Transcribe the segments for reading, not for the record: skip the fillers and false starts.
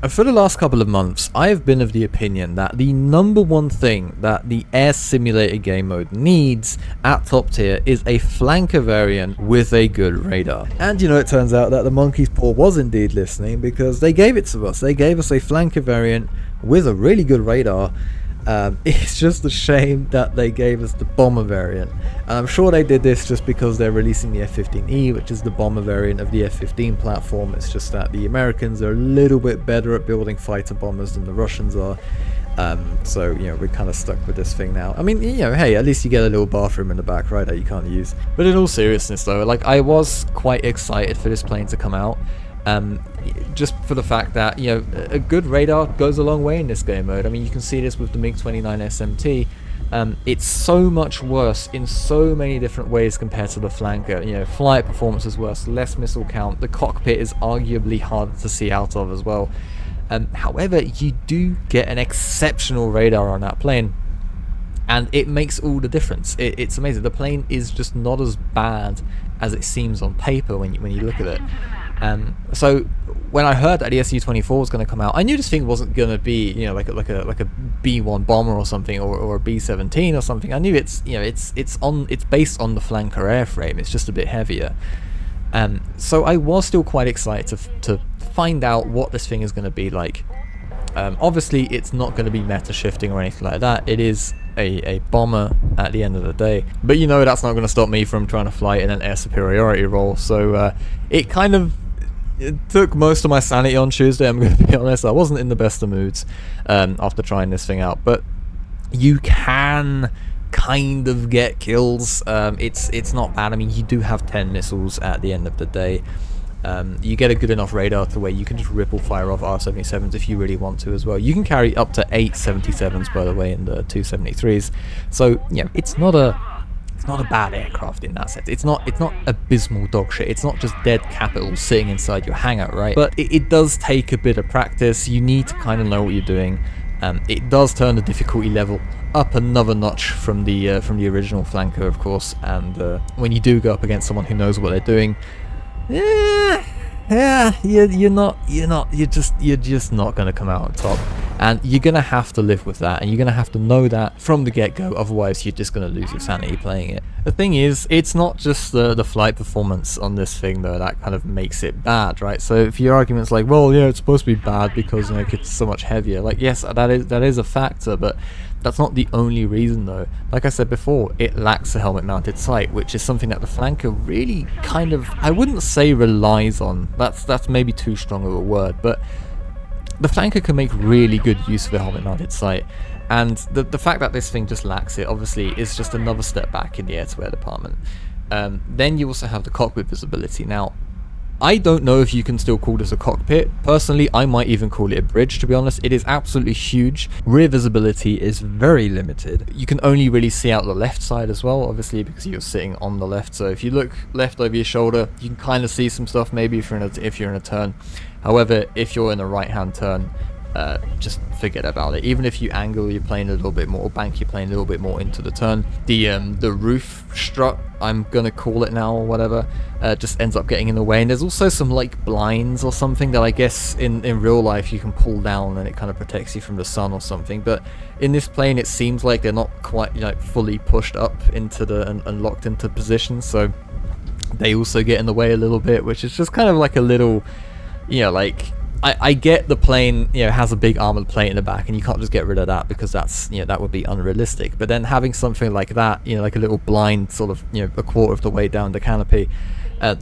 For the last couple of months, I have been of the opinion that the number one thing that the air simulator game mode needs at top tier is a flanker variant with a good radar. And you know, it turns out that the monkey's paw was indeed listening, because they gave it to us. They gave us a flanker variant with a really good radar. It's just a shame that they gave us the bomber variant, and I'm sure they did this just because they're releasing the F-15E, which is the bomber variant of the F-15 platform. It's just that the Americans are a little bit better at building fighter bombers than the Russians are, so you know, we're kind of stuck with this thing now. I mean, you know, hey, at least you get a little bathroom in the back, right, that you can't use. But in all seriousness though, like, I was quite excited for this plane to come out. Just for the fact that, you know, a good radar goes a long way in this game mode. I mean, you can see this with the MiG-29 SMT. It's so much worse in so many different ways compared to the flanker. You know, flight performance is worse, less missile count, the cockpit is arguably harder to see out of as well. However, you do get an exceptional radar on that plane, and it makes all the difference. It's amazing. The plane is just not as bad as it seems on paper when you look at it. So when I heard that the SU-34 was going to come out, I knew this thing wasn't going to be, you know, like a B-1 bomber or something, or a B-17 or something. I knew it's, you know, it's based on the flanker airframe. It's just a bit heavier. So I was still quite excited to find out what this thing is going to be like. Obviously, it's not going to be meta shifting or anything like that. It is a bomber at the end of the day, but you know, that's not going to stop me from trying to fly in an air superiority role. So it kind of took most of my sanity on Tuesday, I'm going to be honest. I wasn't in the best of moods after trying this thing out, but you can kind of get kills. It's not bad. I mean, you do have 10 missiles at the end of the day. You get a good enough radar to where you can just ripple fire off R-77s if you really want to as well. You can carry up to 8 77s, by the way, in the 2 73s. So yeah, it's not a bad aircraft in that sense. It's not abysmal dog shit. It's not just dead capitals sitting inside your hangar, right? But it does take a bit of practice. You need to kind of know what you're doing. It does turn the difficulty level up another notch from the original flanker, of course. And when you do go up against someone who knows what they're doing, you're just not going to come out on top, and you're going to have to live with that, and you're going to have to know that from the get-go. Otherwise, you're just going to lose your sanity playing it. The thing is, it's not just the flight performance on this thing though that kind of makes it bad, right? So if your argument's like, well, yeah, it's supposed to be bad because, you know, it's so much heavier, like, yes, that is a factor, but that's not the only reason though. Like I said before, it lacks a helmet mounted sight, which is something that the flanker really kind of, I wouldn't say relies on, that's maybe too strong of a word, but the flanker can make really good use of a helmet mounted sight, and the fact that this thing just lacks it obviously is just another step back in the air-to-air department. Then you also have the cockpit visibility. Now, I don't know if you can still call this a cockpit. Personally, I might even call it a bridge, to be honest. It is absolutely huge. Rear visibility is very limited. You can only really see out the left side as well, obviously, because you're sitting on the left. So if you look left over your shoulder, you can kind of see some stuff maybe if you're in a turn. However, if you're in a right-hand turn, just forget about it. Even if you angle your plane a little bit more, or bank your plane a little bit more into the turn, the roof strut, I'm gonna call it now, or whatever, just ends up getting in the way. And there's also some like blinds or something that I guess in real life you can pull down, and it kind of protects you from the sun or something. But in this plane, it seems like they're not quite, you know, fully pushed up into and locked into position, so they also get in the way a little bit, which is just kind of like a little, you know, like, I get the plane, you know, has a big armored plate in the back, and you can't just get rid of that because that's, you know, that would be unrealistic. But then having something like that, you know, like a little blind sort of, you know, a quarter of the way down the canopy,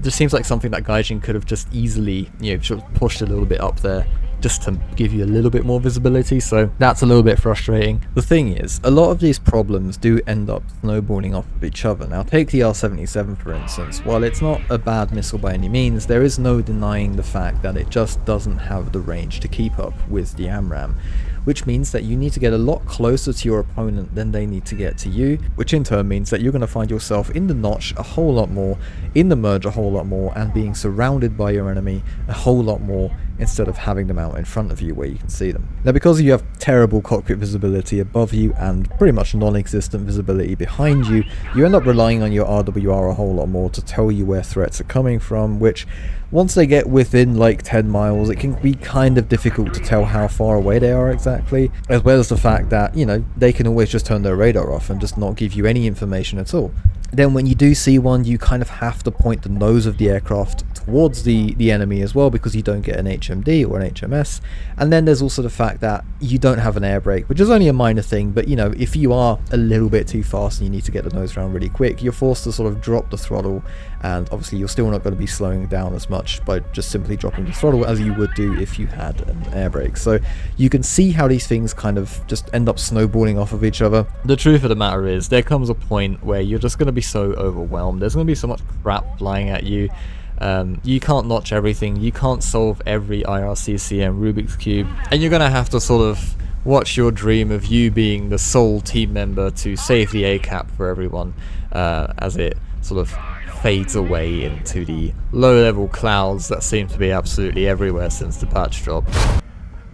just seems like something that Gaijin could have just easily, you know, sort of pushed a little bit up there just to give you a little bit more visibility. So that's a little bit frustrating. The thing is, a lot of these problems do end up snowballing off of each other. Now, take the R-77 for instance. While it's not a bad missile by any means, there is no denying the fact that it just doesn't have the range to keep up with the AMRAAM, which means that you need to get a lot closer to your opponent than they need to get to you, which in turn means that you're going to find yourself in the notch a whole lot more, in the merge a whole lot more, and being surrounded by your enemy a whole lot more, instead of having them out in front of you where you can see them. Now, because you have terrible cockpit visibility above you and pretty much non-existent visibility behind you, you end up relying on your RWR a whole lot more to tell you where threats are coming from, which once they get within like 10 miles, it can be kind of difficult to tell how far away they are exactly, as well as the fact that, you know, they can always just turn their radar off and just not give you any information at all. Then when you do see one, you kind of have to point the nose of the aircraft towards the enemy as well, because you don't get an HMD or an HMS. And then there's also the fact that you don't have an air brake, which is only a minor thing, but you know, if you are a little bit too fast and you need to get the nose round really quick, you're forced to sort of drop the throttle, and obviously you're still not going to be slowing down as much by just simply dropping the throttle as you would do if you had an air brake. So you can see how these things kind of just end up snowballing off of each other. The truth of the matter is, there comes a point where you're just going to be so overwhelmed. There's going to be so much crap flying at you. You can't notch everything, you can't solve every IRCCM Rubik's Cube, and you're going to have to sort of watch your dream of you being the sole team member to save the ACAP for everyone as it sort of fades away into the low-level clouds that seem to be absolutely everywhere since the patch drop.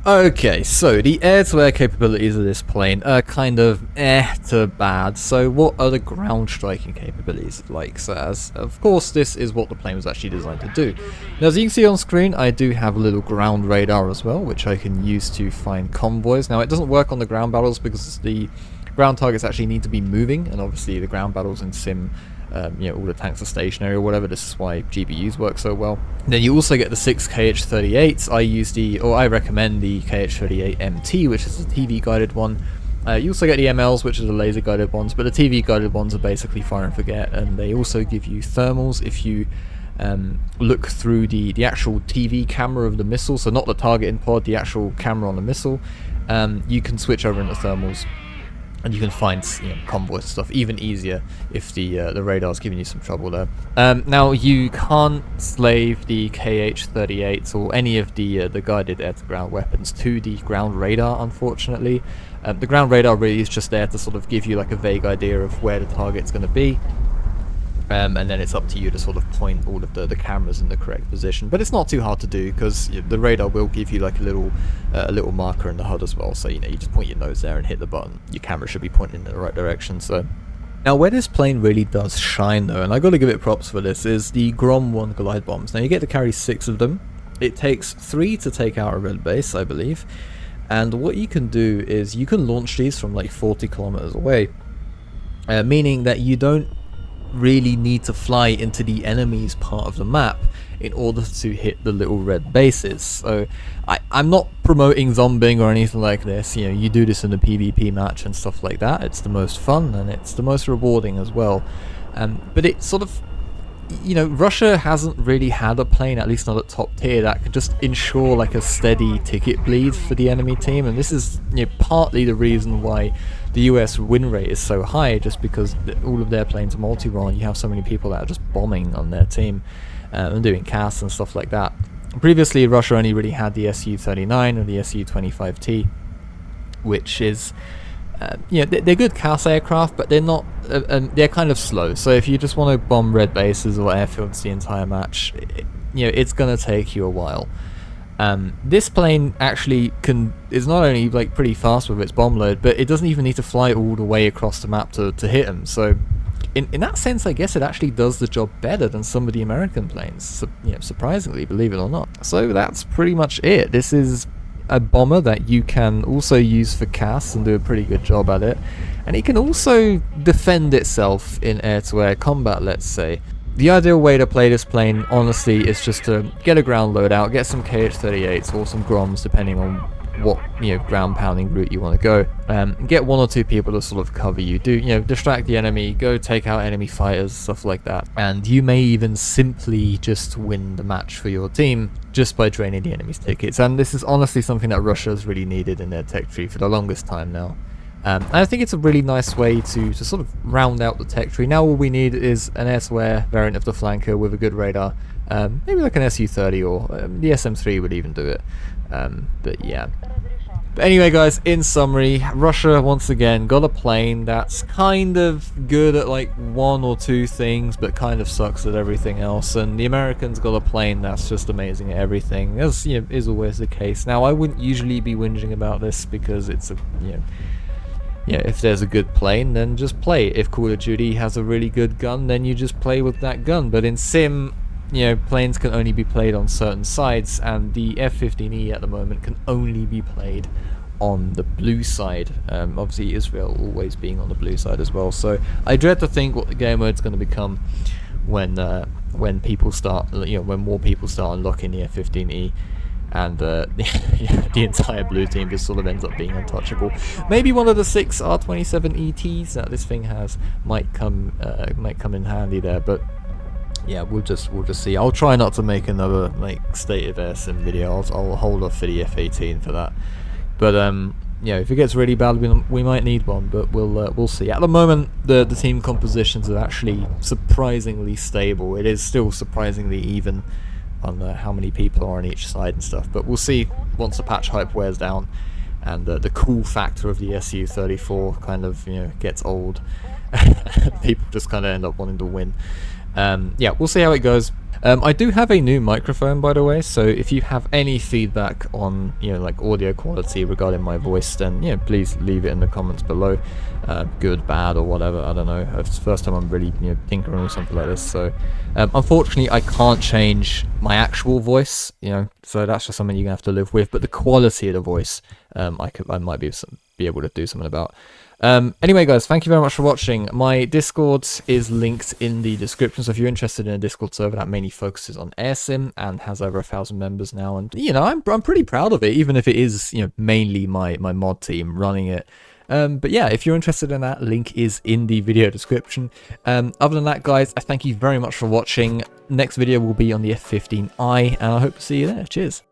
Okay, so the air-to-air capabilities of this plane are kind of to bad. So what are the ground striking capabilities like? So as of course this is what the plane was actually designed to do. Now, as you can see on screen, I do have a little ground radar as well, which I can use to find convoys. Now, it doesn't work on the ground battles because the ground targets actually need to be moving, and obviously the ground battles in Sim, you know, all the tanks are stationary or whatever. This is why GBUs work so well. Then you also get the 6 KH-38s. I recommend the KH-38MT, which is the TV guided one. You also get the MLs, which are the laser guided ones, but the TV guided ones are basically fire and forget, and they also give you thermals if you look through the actual TV camera of the missile, so not the targeting pod, the actual camera on the missile. You can switch over into thermals, and you can find, you know, convoys and stuff even easier if the radar's giving you some trouble there. Now, you can't slave the KH-38s or any of the guided air-to-ground weapons to the ground radar, unfortunately. The ground radar really is just there to sort of give you like a vague idea of where the target's going to be. And then it's up to you to sort of point all of the cameras in the correct position. But it's not too hard to do, because the radar will give you like a little marker in the HUD as well. So, you know, you just point your nose there and hit the button. Your camera should be pointing in the right direction. So now, where this plane really does shine though, and I got to give it props for this, is the Grom-1 glide bombs. Now, you get to carry 6 of them. It takes 3 to take out a red base, I believe. And what you can do is you can launch these from like 40 kilometers away, meaning that you don't really need to fly into the enemy's part of the map in order to hit the little red bases. So I'm not promoting zombing or anything like this. You know, you do this in a PvP match and stuff like that. It's the most fun and it's the most rewarding as well. But it sort of, you know, Russia hasn't really had a plane, at least not at top tier, that could just ensure like a steady ticket bleed for the enemy team, and this is, you know, partly the reason why the US win rate is so high, just because all of their planes are multi-role, and you have so many people that are just bombing on their team and doing casts and stuff like that. Previously, Russia only really had the SU-39 or the SU-25T, which is you know, they're good CAS aircraft, but they're not. They're kind of slow. So if you just want to bomb red bases or airfields the entire match, you know, it's gonna take you a while. This plane actually is not only like pretty fast with its bomb load, but it doesn't even need to fly all the way across the map to hit them. So in that sense, I guess it actually does the job better than some of the American planes. You know, surprisingly, believe it or not. So that's pretty much it. This is a bomber that you can also use for CAS and do a pretty good job at it, and it can also defend itself in air-to-air combat, let's say. The ideal way to play this plane, honestly, is just to get a ground loadout, get some KH-38s or some Groms, depending on what, you know, ground pounding route you want to go. Get 1 or 2 people to sort of cover you, distract the enemy, go take out enemy fighters, stuff like that, and you may even simply just win the match for your team just by draining the enemy's tickets. And this is honestly something that Russia has really needed in their tech tree for the longest time now. And I think it's a really nice way to sort of round out the tech tree. Now all we need is an air-to-air variant of the flanker with a good radar, maybe like an SU-30 or the SM-3 would even do it. But yeah. But anyway, guys, in summary, Russia once again got a plane that's kind of good at like 1 or 2 things, but kind of sucks at everything else. And the Americans got a plane that's just amazing at everything, as you know, is always the case. Now, I wouldn't usually be whinging about this because it's a, if there's a good plane, then just play it. If Call of Duty has a really good gun, then you just play with that gun. But in Sim, you know, planes can only be played on certain sides, and the F-15E at the moment can only be played on the blue side. Obviously Israel always being on the blue side as well, so I dread to think what the game mode's going to become when people start, you know, when more people start unlocking the F-15E, and the entire blue team just sort of ends up being untouchable. Maybe one of the 6 R-27 ETs that this thing has might come in handy there, but yeah, we'll just see. I'll try not to make another like state of air sim video. I'll hold off for the F-18 for that. But yeah, if it gets really bad, we might need one, but we'll see. At the moment, the team compositions are actually surprisingly stable. It is still surprisingly even on how many people are on each side and stuff, but we'll see once the patch hype wears down and the cool factor of the SU-34 kind of, you know, gets old. People just kind of end up wanting to win. Yeah, we'll see how it goes. I do have a new microphone, by the way, so if you have any feedback on, you know, like audio quality regarding my voice, then, you know, please leave it in the comments below. Good, bad, or whatever, I don't know. It's the first time I'm really, you know, tinkering with something like this, so unfortunately I can't change my actual voice, you know, so that's just something you're gonna have to live with, but the quality of the voice, I might be able to do something about. Anyway guys, thank you very much for watching. My Discord is linked in the description, so if you're interested in a Discord server that mainly focuses on airsim and has over 1,000 members now, and you know, I'm pretty proud of it, even if it is, you know, mainly my mod team running it. But yeah, if you're interested in that, link is in the video description. Other than that guys, I thank you very much for watching. Next video will be on the F-15I, and I hope to see you there. Cheers.